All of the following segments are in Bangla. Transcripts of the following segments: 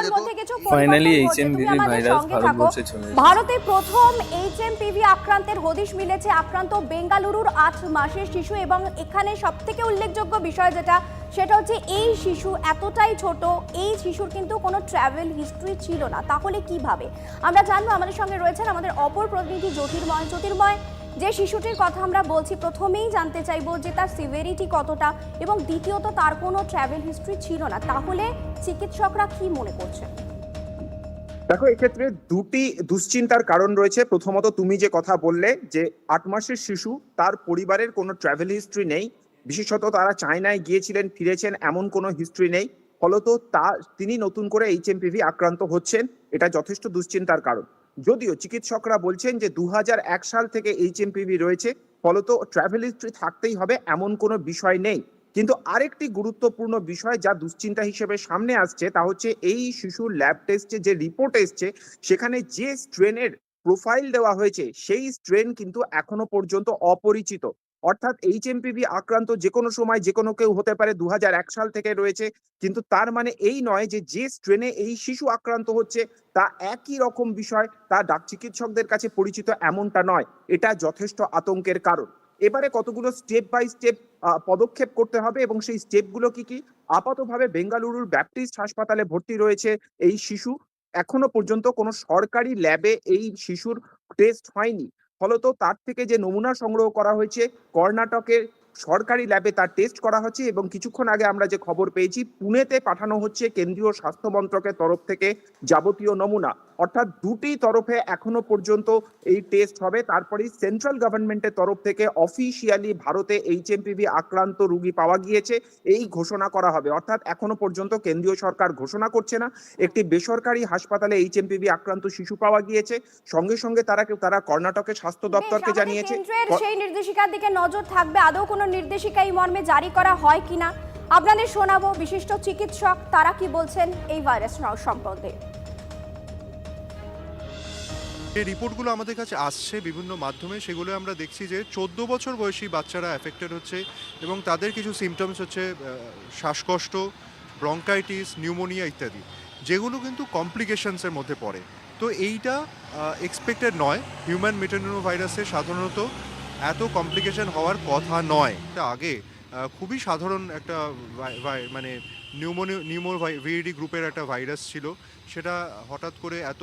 তার মধ্যে কিছু ফাইনালি পরিবর্তন ঘটছে। তুমি এইচএমভিভি আমাদের ভাইরাস সঙ্গে থাকো। ভারতবর্ষে চলে এসেছে। ভারতে প্রথম এইচএমপিভি আক্রান্তের হদিশ মিলেছে। আক্রান্ত বেঙ্গালুরুর 8 মাসের শিশু এবং এখানে সবথেকে উল্লেখযোগ্য বিষয় সেটা হচ্ছে এই শিশু এতটাই ছোট, এই শিশুর কিন্তু কোনো ট্রাভেল হিস্ট্রি ছিল না। তাহলে কিভাবে? আমরা জানবো। আমাদের সঙ্গে রয়েছেন আমাদের অপর প্রতিনিধি জ্যোতির্ময়। যে শিশুটির কথা আমরা বলছি, প্রথমেই জানতে চাইবো যে তার সিভিয়ারিটি কতটা এবং দ্বিতীয়ত তার কোনো ট্রাভেল হিস্ট্রি ছিল না। তাহলে চিকিৎসকরা কি মনে করছেন? দেখো, এক্ষেত্রে দুটি দুশ্চিন্তার কারণ রয়েছে। প্রথমত, তুমি যে কথা বললে যে 8 মাসের শিশু, তার পরিবারের কোনো ট্রাভেল হিস্ট্রি নেই, বিশেষত তারা চায়নায় গিয়েছিলেন ফিরেছেন এমন কোনো হিস্ট্রি নেই। ফলত তিনি নতুন করে এইচএমপিভি আক্রান্ত হচ্ছেন, এটা যথেষ্ট দুশ্চিন্তার কারণ। যদিও চিকিৎসকরা বলছেন যে 2001 সাল থেকে এইচএমপিভি রয়েছে, ফলত ট্রাভেল হিস্ট্রি থাকতেই হবে এমন কোনো বিষয় নেই। কিন্তু আরেকটি গুরুত্বপূর্ণ বিষয় যা দুশ্চিন্তা হিসেবে সামনে আসছে, তা হচ্ছে এই শিশুর ল্যাব টেস্টে যে রিপোর্ট এসছে, সেখানে যে স্ট্রেনের প্রোফাইল দেওয়া হয়েছে সেই স্ট্রেন কিন্তু এখনো পর্যন্ত অপরিচিত। অর্থাৎ এইচএমপিভি আক্রান্ত যে কোনো সময় যে কোনো কেউ হতে পারে, 2001 সাল থেকে রয়েছে, কিন্তু তার মানে এই নয় যে যে স্ট্রেনে এই শিশু আক্রান্ত হচ্ছে তা একই রকম বিষয়, তা চিকিৎসকদের কাছে পরিচিত এমনটা নয়। এটা যথেষ্ট আতঙ্কের কারণ। এবারে কতগুলো স্টেপ বাই স্টেপ পদক্ষেপ করতে হবে, এবং সেই স্টেপগুলো কি কি? আপাতভাবে বেঙ্গালুরুর ব্যাপটিস্ট হাসপাতালে ভর্তি রয়েছে এই শিশু। এখনো পর্যন্ত কোনো সরকারি ল্যাবে এই শিশুর টেস্ট হয়নি, ফলত তার থেকে যে নমুনা সংগ্রহ করা হয়েছে কর্ণাটকের সরকারি ল্যাবে তার টেস্ট করা হচ্ছে, এবং কিছুক্ষণ আগে আমরা যে খবর পেয়েছি পুনেতে পাঠানো হচ্ছে কেন্দ্রীয় স্বাস্থ্য মন্ত্রকের তরফ থেকে যাবতীয় নমুনা। অর্থাৎ দুটি তরফে এখনো পর্যন্ত এই টেস্ট হবে, তারপরেই সেন্ট্রাল গভর্নমেন্টের তরফ থেকে অফিসিয়ালি ভারতে এইচএমপিভি আক্রান্ত রোগী পাওয়া গিয়েছে এই ঘোষণা করা হবে। অর্থাৎ এখনো পর্যন্ত কেন্দ্রীয় সরকার ঘোষণা করছে না। একটি বেসরকারি হাসপাতালে এইচএমপিভি আক্রান্ত শিশু পাওয়া গিয়েছে, সঙ্গে সঙ্গে তারা কর্ণাটকের স্বাস্থ্য দপ্তরকে জানিয়েছে। কেন্দ্রের সেই নির্দেশিকার দিকে নজর থাকবে। আদৌ কোনো নির্দেশিকা এই মর্মে জারি করা হয় কিনা আপনাদের শোনাবো। বিশিষ্ট চিকিৎসক তারা কি বলছেন এই ভাইরাস সম্বন্ধে। এই রিপোর্টগুলো আমাদের কাছে আসছে বিভিন্ন মাধ্যমে, সেগুলো আমরা দেখছি যে 14 বছর বয়সী বাচ্চারা অ্যাফেক্টেড হচ্ছে এবং তাদের কিছু সিমটমস হচ্ছে শ্বাসকষ্ট, ব্রঙ্কাইটিস, নিউমোনিয়া ইত্যাদি, যেগুলো কিন্তু কমপ্লিকেশনসের মধ্যে পড়ে। তো এইটা এক্সপেক্টেড নয়। হিউম্যান মেটানোরো ভাইরাসে সাধারণত এত কমপ্লিকেশন হওয়ার কথা নয়। এটা আগে খুবই সাধারণ একটা মানে ভিরিডি গ্রুপের একটা ভাইরাস ছিল, সেটা হঠাৎ করে এত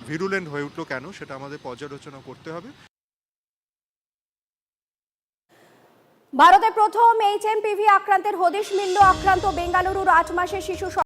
ভিরুলেন্ট হয়ে উঠলো কেন, সেটা আমাদের পর্যালোচনা করতে হবে। ভারতে প্রথম এইচএমপিভি আক্রান্তের হদিশ মিলল। আক্রান্ত বেঙ্গালুরুর 8 মাসের শিশু।